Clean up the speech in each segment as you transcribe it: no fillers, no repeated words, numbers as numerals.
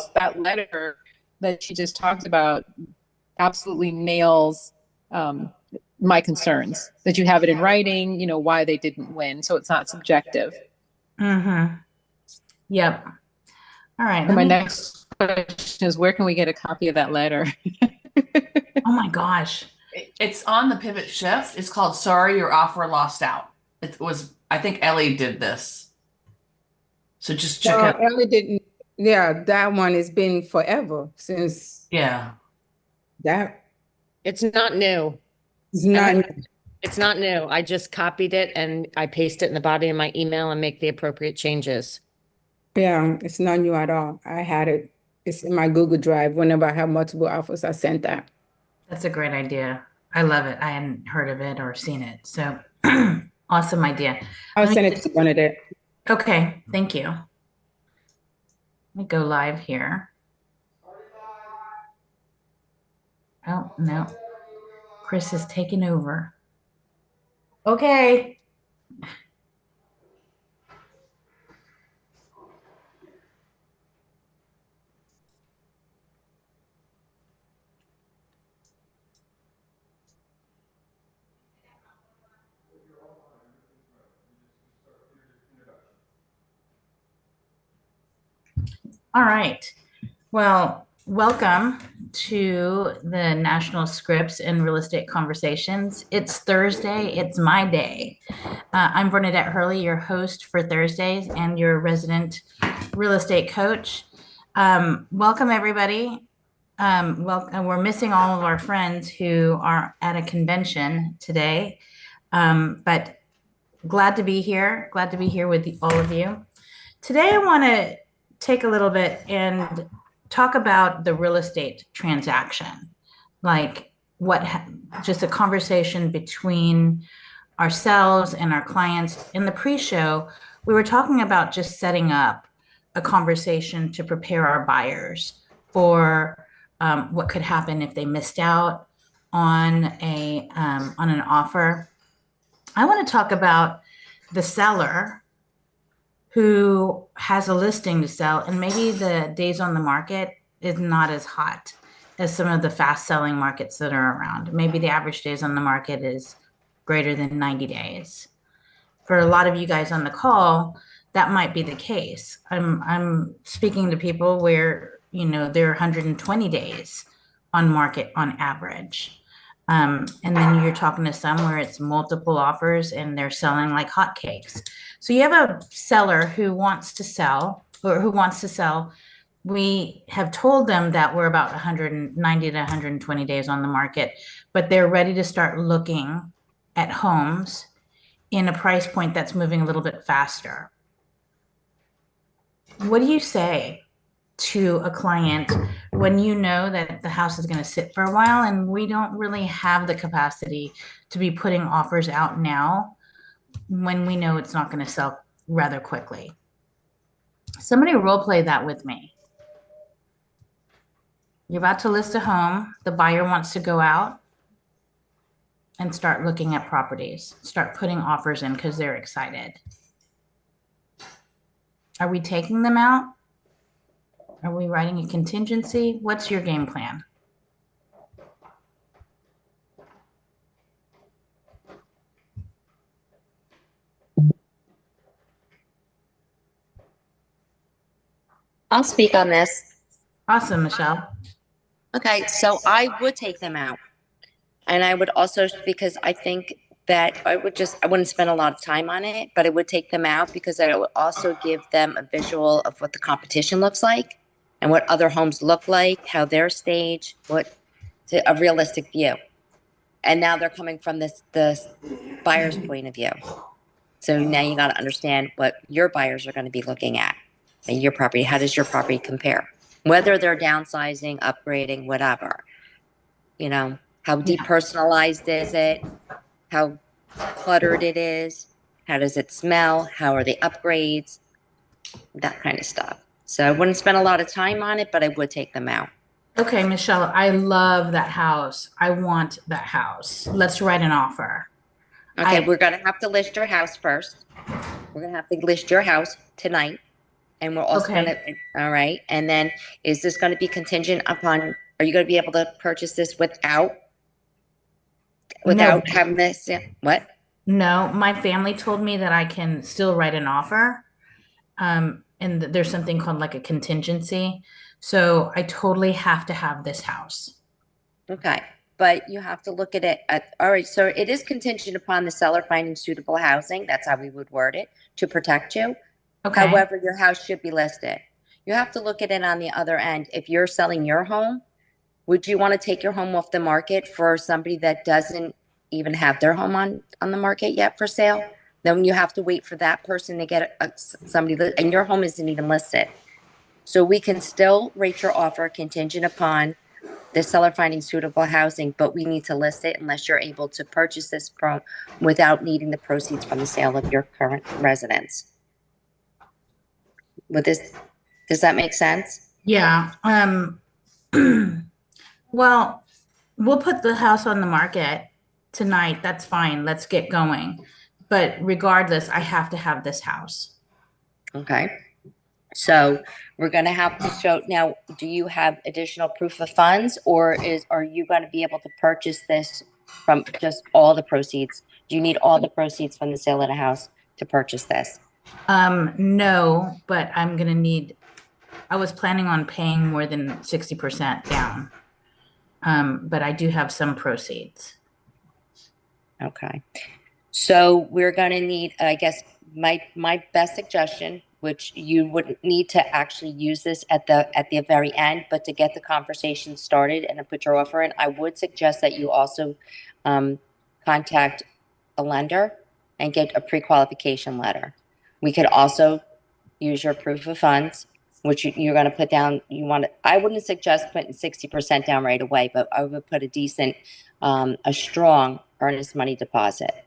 house, that letter that she just talked about absolutely nails my concerns, that you have it in writing, you know, why they didn't win. So it's not subjective. Mm-hmm. Yep. All right. And my next question is, where can we get a copy of that letter? Oh my gosh. It's on the Pivot Shift. It's called Sorry Your Offer Lost Out. It was, I think Ellie did this. So just check out. Ellie didn't. Yeah, that one has been forever since Yeah. that. It's not new. It's not. It's not new. I just copied it and I paste it in the body of my email and make the appropriate changes. Yeah, it's not new at all. I had it. It's in my Google Drive. Whenever I have multiple offers, I sent that. That's a great idea. I love it. I hadn't heard of it or seen it. So awesome idea. I'll send it to Bernadette. Okay, thank you. Let me go live here. Oh, no. Chris is taking over. Okay. All right. Well, welcome to the National Scripts and Real Estate Conversations. It's Thursday. It's my day. I'm Bernadette Hurley, your host for Thursdays and your resident real estate coach. Welcome, everybody. We're missing all of our friends who are at a convention today, but glad to be here. Glad to be here with all of you. Today, I want to take a little bit and talk about the real estate transaction, like just a conversation between ourselves and our clients. In the pre-show, we were talking about just setting up a conversation to prepare our buyers for what could happen if they missed out on an offer. I want to talk about the seller who has a listing to sell, and maybe the days on the market is not as hot as some of the fast selling markets that are around. Maybe the average days on the market is greater than 90 days. For a lot of you guys on the call, that might be the case. I'm speaking to people where, you know, they're 120 days on market on average. And then you're talking to some where it's multiple offers and they're selling like hotcakes. So you have a seller who wants to sell, or who wants to sell. We have told them that we're about 190 to 120 days on the market, but they're ready to start looking at homes in a price point that's moving a little bit faster. What do you say to a client when you know that the house is going to sit for a while and we don't really have the capacity to be putting offers out now when we know it's not going to sell rather quickly? Somebody role play that with me. You're about to list a home. The buyer wants to go out and start looking at properties, start putting offers in because they're excited. Are we taking them out? Are we writing a contingency? What's your game plan? I'll speak on this. Awesome, Michelle. Okay, so I would take them out. And I would also, because I think that I wouldn't spend a lot of time on it, but I would take them out because I would also give them a visual of what the competition looks like and what other homes look like, how they're staged, a realistic view. And now they're coming from the buyer's point of view. So now you got to understand what your buyers are going to be looking at and your property. How does your property compare? Whether they're downsizing, upgrading, whatever, you know, how depersonalized is it? How cluttered it is? How does it smell? How are the upgrades? That kind of stuff. So I wouldn't spend a lot of time on it, but I would take them out. Okay, Michelle, I love that house. I want that house. Let's write an offer. Okay, we're going to have to list your house first. We're going to have to list your house tonight. And we're also Okay. gonna, all right. And then is this gonna be contingent upon, are you gonna be able to purchase this No, without having this? What? no, my family told me that I can still write an offer. And there's something called like a contingency. So I totally have to have this house. Okay, but you have to look at it all right, so it is contingent upon the seller finding suitable housing. That's how we would word it to protect you. Okay. However, your house should be listed. You have to look at it on the other end. If you're selling your home, would you want to take your home off the market for somebody that doesn't even have their home on the market yet for sale? Then you have to wait for that person to get somebody, and your home isn't even listed. So we can still rate your offer contingent upon the seller finding suitable housing, but we need to list it unless you're able to purchase this without needing the proceeds from the sale of your current residence. Does that make sense? Yeah. Well, we'll put the house on the market tonight. That's fine. Let's get going. But regardless, I have to have this house. Okay. So we're going to have to show now, do you have additional proof of funds, or are you going to be able to purchase this from just all the proceeds? Do you need all the proceeds from the sale of the house to purchase this? No, but I was planning on paying more than 60% down. But I do have some proceeds. Okay. So we're going to need, I guess, my best suggestion, which you wouldn't need to actually use this at the very end, but to get the conversation started and to put your offer in, I would suggest that you also contact a lender and get a pre-qualification letter. We could also use your proof of funds, which you're going to put down. I wouldn't suggest putting 60% down right away, but I would put a strong earnest money deposit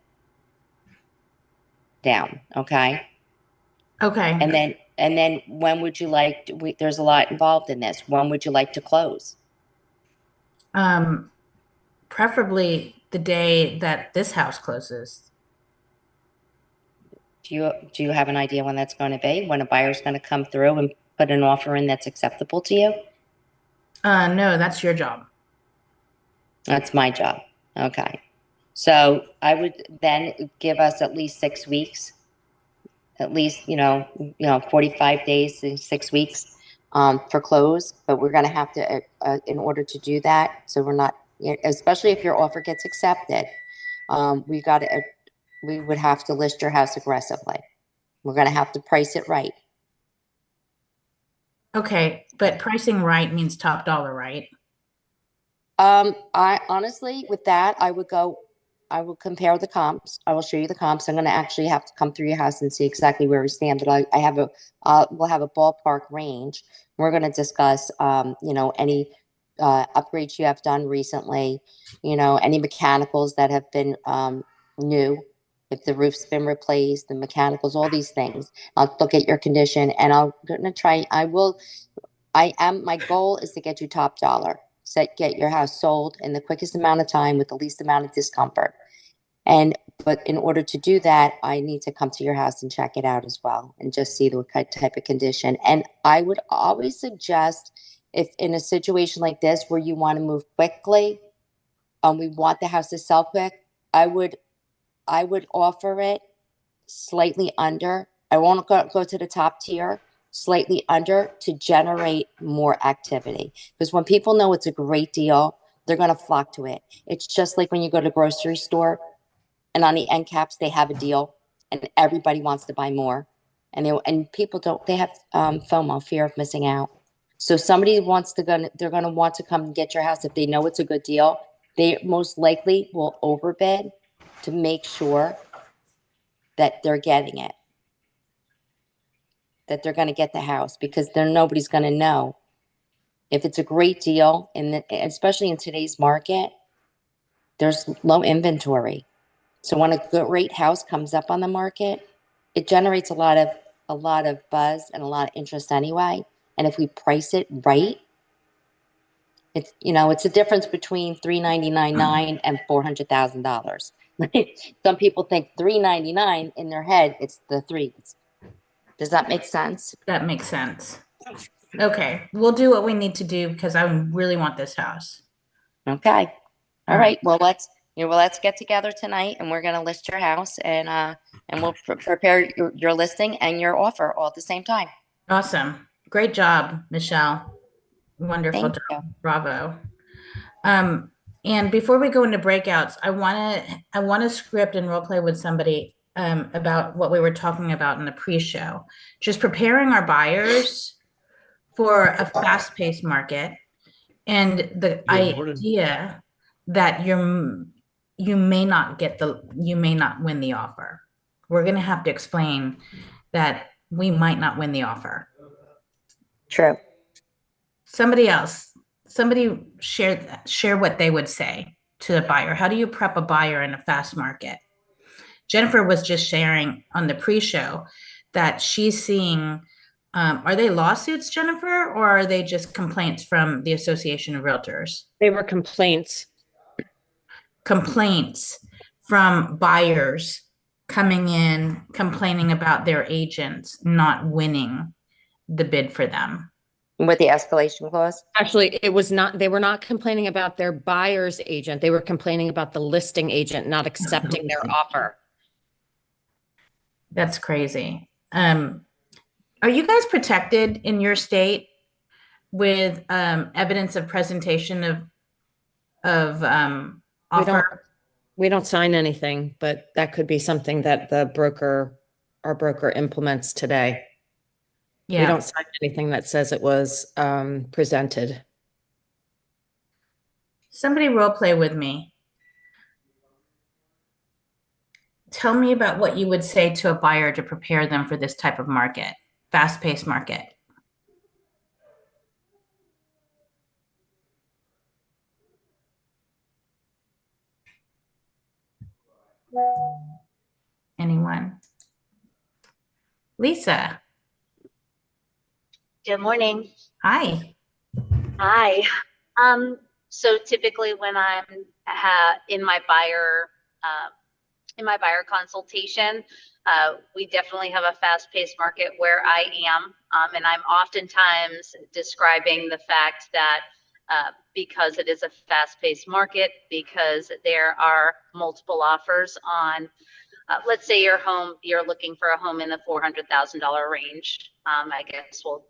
down. Okay. Okay. And then when would you like there's a lot involved in this. When would you like to close? Preferably the day that this house closes. Do you have an idea when that's going to be? When a buyer's going to come through and put an offer in that's acceptable to you? No, that's your job. That's my job. Okay. So I would then give us at least 6 weeks, at least, 45 days and 6 weeks for close. But we're going to have to, in order to do that, so we're not, especially if your offer gets accepted, we would have to list your house aggressively. We're going to have to price it right. Okay, but pricing right means top dollar, right? I honestly, with that, I will compare the comps. I will show you the comps. I'm going to actually have to come through your house and see exactly where we stand. But we'll have a ballpark range. We're going to discuss, any upgrades you have done recently, any mechanicals that have been new, if the roof's been replaced, the mechanicals, all these things. I'll look at your condition, and my goal is to get you top dollar. Get your house sold in the quickest amount of time with the least amount of discomfort. But in order to do that, I need to come to your house and check it out as well and just see the type of condition. And I would always suggest, if in a situation like this where you want to move quickly, we want the house to sell quick, I would offer it slightly under. I won't go to the top tier, slightly under, to generate more activity. Because when people know it's a great deal, they're going to flock to it. It's just like when you go to the grocery store and on the end caps, they have a deal and everybody wants to buy more. And people they have FOMO, fear of missing out. So somebody they're going to want to come and get your house. If they know it's a good deal, they most likely will overbid to make sure that they're getting it, that they're going to get the house, because nobody's going to know. If it's a great deal, especially in today's market, there's low inventory. So when a great house comes up on the market, it generates a lot of buzz and a lot of interest anyway. And if we price it right, it's a difference between $399,900 and $400,000. Some people think $399 in their head, it's the threes. Does that make sense? That makes sense. Okay, we'll do what we need to do because I really want this house. Okay. All All right. Well, let's get together tonight, and we're gonna list your house, and we'll prepare your listing and your offer all at the same time. Awesome. Great job, Michelle. Wonderful Thank job. you. Bravo. And before we go into breakouts, I want to script and role play with somebody about what we were talking about in the pre-show. Just preparing our buyers for a fast-paced market and the idea that you may not win the offer. We're going to have to explain that we might not win the offer. True. Somebody share what they would say to a buyer. How do you prep a buyer in a fast market? Jennifer was just sharing on the pre-show that she's seeing, are they lawsuits, Jennifer, or are they just complaints from the Association of Realtors? They were complaints. Complaints from buyers coming in, complaining about their agents not winning the bid for them. With the escalation clause? Actually, they were not complaining about their buyer's agent. They were complaining about the listing agent not accepting their offer. That's crazy. Are you guys protected in your state with evidence of presentation of offer? We don't sign anything, but that could be something that our broker implements today. Yeah. We don't sign anything that says it was presented. Somebody role play with me. Tell me about what you would say to a buyer to prepare them for this type of market, fast-paced market. Anyone? Lisa. Good morning. Hi. Hi. So typically when I'm in my buyer consultation, we definitely have a fast-paced market where I am, and I'm oftentimes describing the fact that because it is a fast-paced market, because there are multiple offers on, let's say you're looking for a home in the $400,000 range. I guess we'll